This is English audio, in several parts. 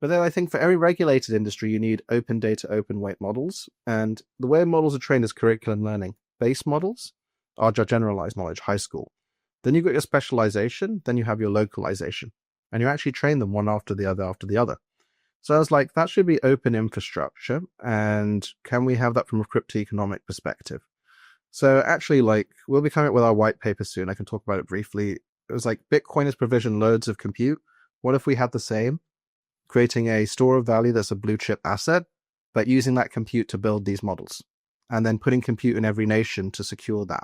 But then I think for every regulated industry, you need open data, open weight models. And the way models are trained is curriculum learning. Base models are your generalized knowledge, high school. Then you've got your specialization, then you have your localization. And you actually train them one after the other. So I was like, that should be open infrastructure. And can we have that from a crypto economic perspective? So actually, like, we'll be coming up with our white paper soon. I can talk about it briefly. It was like Bitcoin has provisioned loads of compute. What if we had the same? Creating a store of value that's a blue chip asset, but using that compute to build these models, and then putting compute in every nation to secure that.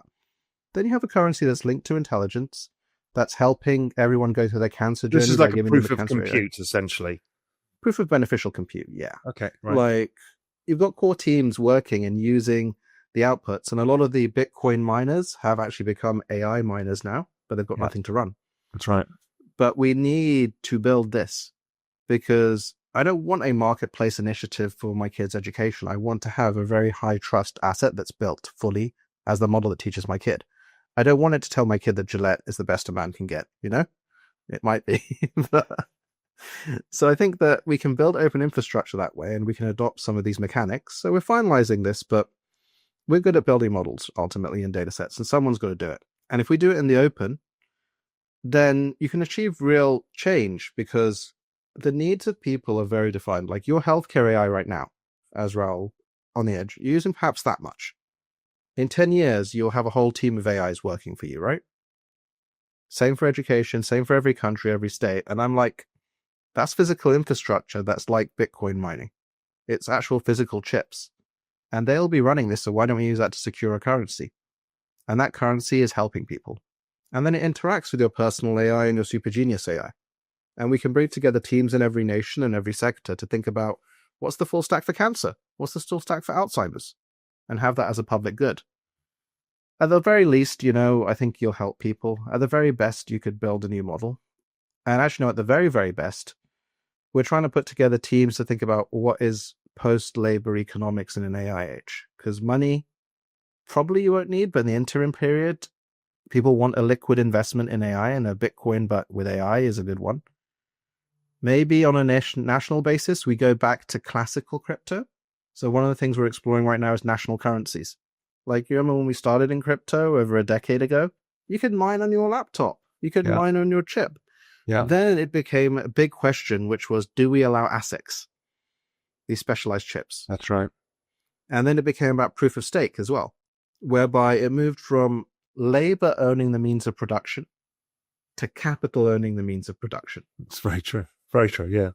Then you have a currency that's linked to intelligence, that's helping everyone go through their cancer journey. This is like a proof of compute, essentially. Proof of beneficial compute, yeah. Okay, right. Like, you've got core teams working and using the outputs, and a lot of the Bitcoin miners have actually become AI miners now, but they've got nothing to run. That's right. But we need to build this, because I don't want a marketplace initiative for my kids' education. I want to have a very high trust asset that's built fully as the model that teaches my kid. I don't want it to tell my kid that Gillette is the best a man can get, you know? It might be. So I think that we can build open infrastructure that way, and we can adopt some of these mechanics. So we're finalizing this, but we're good at building models ultimately in data sets, and someone's got to do it. And if we do it in the open, then you can achieve real change, because the needs of people are very defined. Like your healthcare AI right now, as Raoul on the edge, you're using perhaps that much. In 10 years, you'll have a whole team of AIs working for you, right? Same for education, same for every country, every state. And I'm like, that's physical infrastructure that's like Bitcoin mining. It's actual physical chips. And they'll be running this, so why don't we use that to secure a currency? And that currency is helping people. And then it interacts with your personal AI and your super genius AI. And we can bring together teams in every nation and every sector to think about what's the full stack for cancer? What's the full stack for Alzheimer's? And have that as a public good. At the very least, I think you'll help people. At the very best, you could build a new model. And actually, at the very, very best, we're trying to put together teams to think about what is post-labor economics in an AI age. Because money, probably you won't need, but in the interim period, people want a liquid investment in AI, and a Bitcoin, but with AI is a good one. Maybe on a national basis, we go back to classical crypto. So one of the things we're exploring right now is national currencies. Like, you remember when we started in crypto over a decade ago? You could mine on your laptop. You could mine on your chip. Yeah. Then it became a big question, which was, do we allow ASICs, these specialized chips? That's right. And then it became about proof of stake as well, whereby it moved from labor owning the means of production to capital owning the means of production. It's very true. Very true, yeah.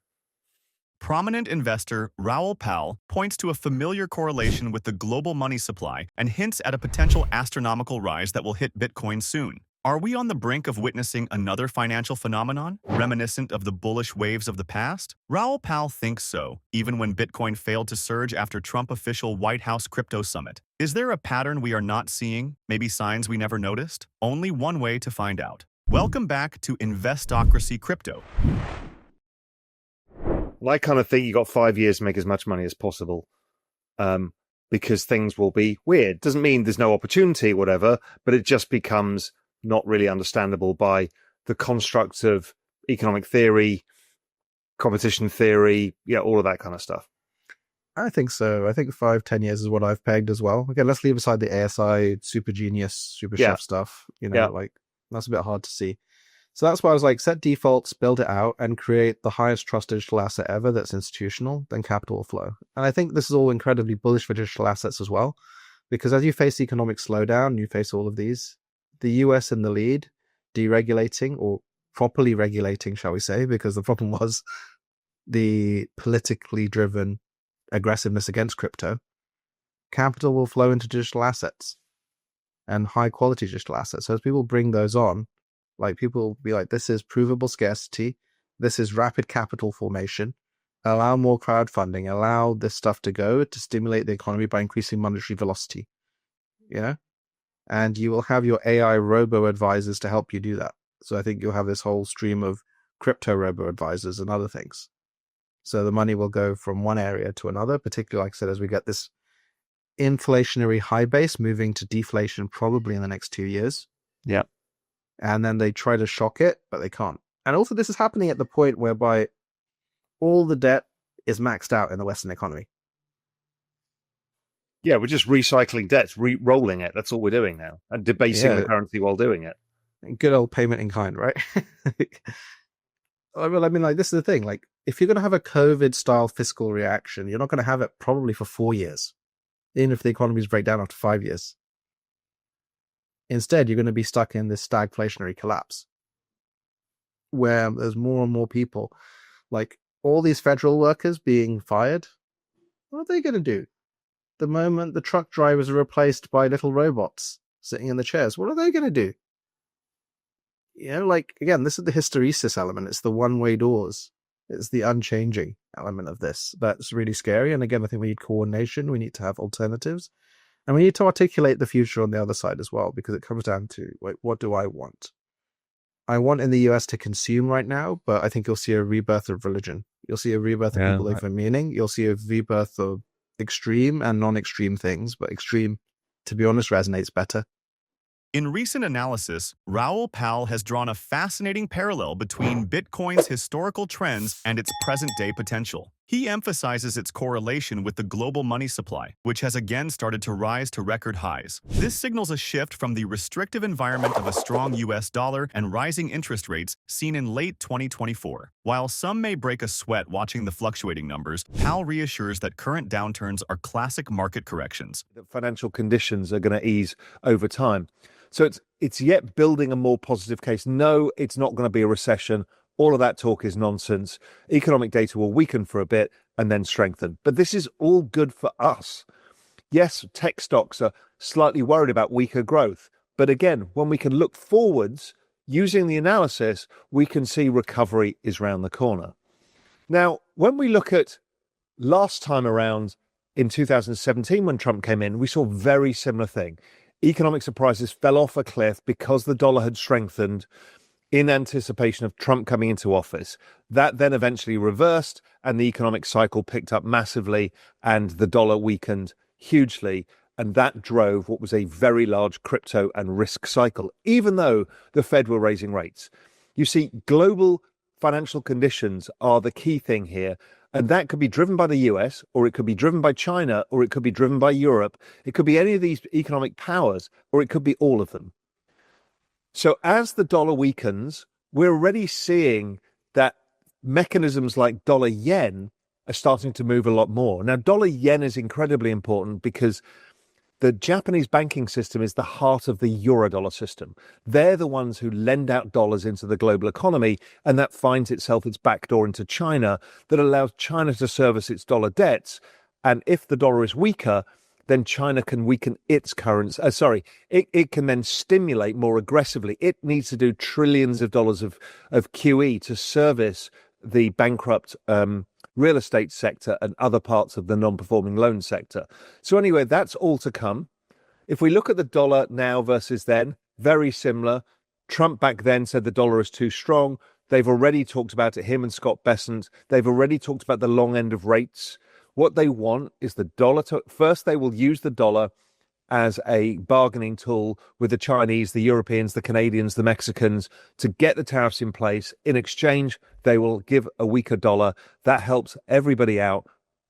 Prominent investor Raoul Pal points to a familiar correlation with the global money supply and hints at a potential astronomical rise that will hit Bitcoin soon. Are we on the brink of witnessing another financial phenomenon, reminiscent of the bullish waves of the past? Raoul Pal thinks so, even when Bitcoin failed to surge after Trump official White House crypto summit. Is there a pattern we are not seeing, maybe signs we never noticed? Only one way to find out. Welcome back to Investocracy Crypto. Well, I kind of think you got 5 years to make as much money as possible, because things will be weird. Doesn't mean there's no opportunity, whatever, but it just becomes not really understandable by the constructs of economic theory, competition theory, all of that kind of stuff. I think so. I think 5-10 years is what I've pegged as well. Again, let's leave aside the ASI, super genius, super chef stuff. Like, that's a bit hard to see. So that's why I was like, set defaults, build it out, and create the highest trust digital asset ever that's institutional, then capital will flow. And I think this is all incredibly bullish for digital assets as well, because as you face economic slowdown, you face all of these, the US in the lead, deregulating, or properly regulating, shall we say, because the problem was the politically driven aggressiveness against crypto. Capital will flow into digital assets and high quality digital assets. So as people bring those on, like, people will be like, this is provable scarcity, this is rapid capital formation, allow more crowdfunding, allow this stuff to go to stimulate the economy by increasing monetary velocity. And you will have your AI robo-advisors to help you do that. So I think you'll have this whole stream of crypto robo-advisors and other things. So the money will go from one area to another, particularly, like I said, as we get this inflationary high base moving to deflation probably in the next 2 years. Yeah. And then they try to shock it, but they can't. And also this is happening at the point whereby all the debt is maxed out in the Western economy. Yeah, we're just recycling debts, re-rolling it. That's all we're doing now, and debasing the currency while doing it. Good old payment in kind, right? Well, I mean, like, this is the thing. Like, if you're going to have a COVID-style fiscal reaction, you're not going to have it probably for 4 years, even if the economies break down after 5 years. Instead, you're going to be stuck in this stagflationary collapse, where there's more and more people, like all these federal workers being fired. What are they going to do? The moment the truck drivers are replaced by little robots sitting in the chairs, what are they going to do? You know, like, again, this is the hysteresis element. It's the one-way doors. It's the unchanging element of this. That's really scary. And again, I think we need coordination. We need to have alternatives. And we need to articulate the future on the other side as well, because it comes down to, like, what do I want? I want in the US to consume right now, but I think you'll see a rebirth of religion. You'll see a rebirth of people looking for meaning. You'll see a rebirth of extreme and non-extreme things, but extreme, to be honest, resonates better. In recent analysis, Raoul Pal has drawn a fascinating parallel between Bitcoin's historical trends and its present-day potential. He emphasizes its correlation with the global money supply, which has again started to rise to record highs. This signals a shift from the restrictive environment of a strong US dollar and rising interest rates seen in late 2024. While some may break a sweat watching the fluctuating numbers, Pal reassures that current downturns are classic market corrections. The financial conditions are going to ease over time. So it's yet building a more positive case. No, it's not going to be a recession. All of that talk is nonsense. Economic data will weaken for a bit and then strengthen. But this is all good for us. Yes, tech stocks are slightly worried about weaker growth. But again, when we can look forwards, using the analysis, we can see recovery is round the corner. Now, when we look at last time around in 2017, when Trump came in, we saw a very similar thing. Economic surprises fell off a cliff because the dollar had strengthened in anticipation of Trump coming into office. That then eventually reversed and the economic cycle picked up massively and the dollar weakened hugely. And that drove what was a very large crypto and risk cycle, even though the Fed were raising rates. You see, global financial conditions are the key thing here. And that could be driven by the US, or it could be driven by China, or it could be driven by Europe. It could be any of these economic powers, or it could be all of them. So as the dollar weakens, we're already seeing that mechanisms like dollar yen are starting to move a lot more. Now, dollar yen is incredibly important because the Japanese banking system is the heart of the Eurodollar system. They're the ones who lend out dollars into the global economy, and that finds itself its backdoor into China that allows China to service its dollar debts. And if the dollar is weaker, then China can weaken its currency. It can then stimulate more aggressively. It needs to do trillions of dollars of QE to service the bankrupt real estate sector and other parts of the non-performing loan sector. So anyway, that's all to come. If we look at the dollar now versus then, very similar. Trump back then said the dollar is too strong. They've already talked about it, him and Scott Bessent. They've already talked about the long end of rates. What they want is the dollar to, first they will use the dollar as a bargaining tool with the Chinese, the Europeans, the Canadians, the Mexicans to get the tariffs in place. In exchange, they will give a weaker dollar. That helps everybody out.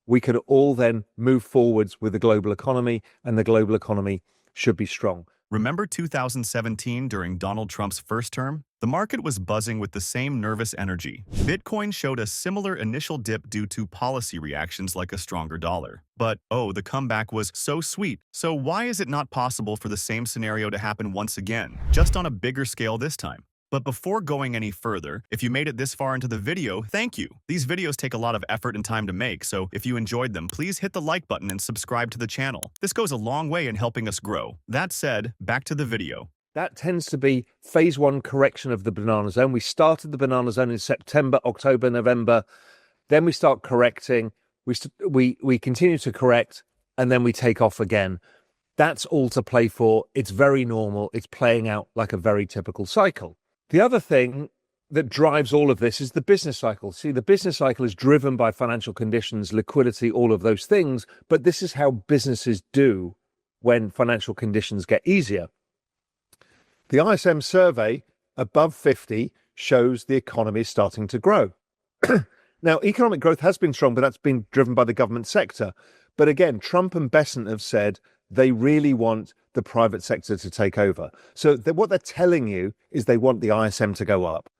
We can all then move forwards with the global economy, and the global economy should be strong. Remember 2017 during Donald Trump's first term? The market was buzzing with the same nervous energy. Bitcoin showed a similar initial dip due to policy reactions like a stronger dollar. But, oh, the comeback was so sweet. So why is it not possible for the same scenario to happen once again, just on a bigger scale this time? But before going any further, if you made it this far into the video, thank you. These videos take a lot of effort and time to make, so if you enjoyed them, please hit the like button and subscribe to the channel. This goes a long way in helping us grow. That said, back to the video. That tends to be phase one correction of the banana zone. We started the banana zone in September, October, November. Then we start correcting. We continue to correct, and then we take off again. That's all to play for. It's very normal. It's playing out like a very typical cycle. The other thing that drives all of this is the business cycle. See, the business cycle is driven by financial conditions, liquidity, all of those things. But this is how businesses do when financial conditions get easier. The ISM survey above 50 shows the economy is starting to grow. Now, economic growth has been strong, but that's been driven by the government sector. But again, Trump and Bessent have said they really want the private sector to take over. So what they're telling you is they want the ISM to go up.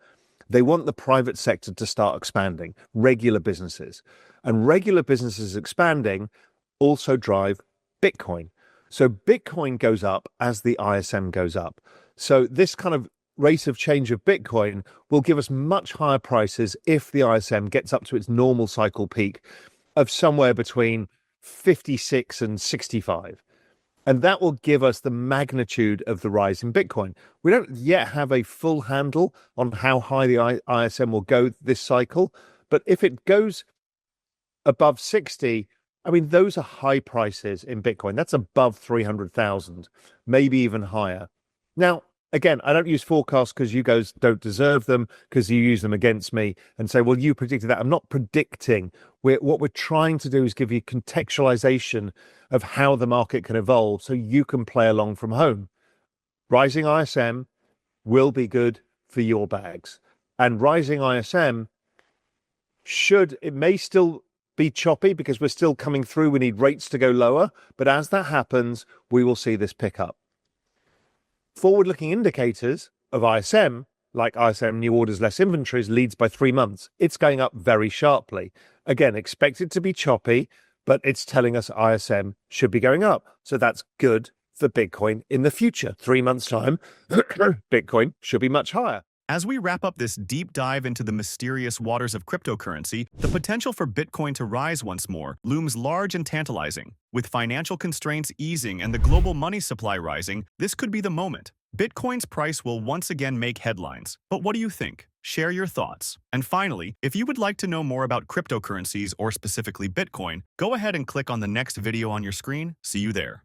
They want the private sector to start expanding, regular businesses. And regular businesses expanding also drive Bitcoin. So Bitcoin goes up as the ISM goes up. So this kind of rate of change of Bitcoin will give us much higher prices if the ISM gets up to its normal cycle peak of somewhere between 56 and 65. And that will give us the magnitude of the rise in Bitcoin. We don't yet have a full handle on how high the ISM will go this cycle. But if it goes above 60, I mean, those are high prices in Bitcoin. That's above 300,000, maybe even higher. Now, again, I don't use forecasts because you guys don't deserve them, because you use them against me and say, well, you predicted that. I'm not predicting. What we're trying to do is give you contextualization of how the market can evolve so you can play along from home. Rising ISM will be good for your bags. And rising ISM it may still be choppy because we're still coming through. We need rates to go lower. But as that happens, we will see this pick up. Forward-looking indicators of ISM, like ISM new orders, less inventories, leads by 3 months. It's going up very sharply. Again, expect it to be choppy, but it's telling us ISM should be going up. So that's good for Bitcoin in the future. 3 months' time, Bitcoin should be much higher. As we wrap up this deep dive into the mysterious waters of cryptocurrency, the potential for Bitcoin to rise once more looms large and tantalizing. With financial constraints easing and the global money supply rising, this could be the moment. Bitcoin's price will once again make headlines. But what do you think? Share your thoughts. And finally, if you would like to know more about cryptocurrencies or specifically Bitcoin, go ahead and click on the next video on your screen. See you there.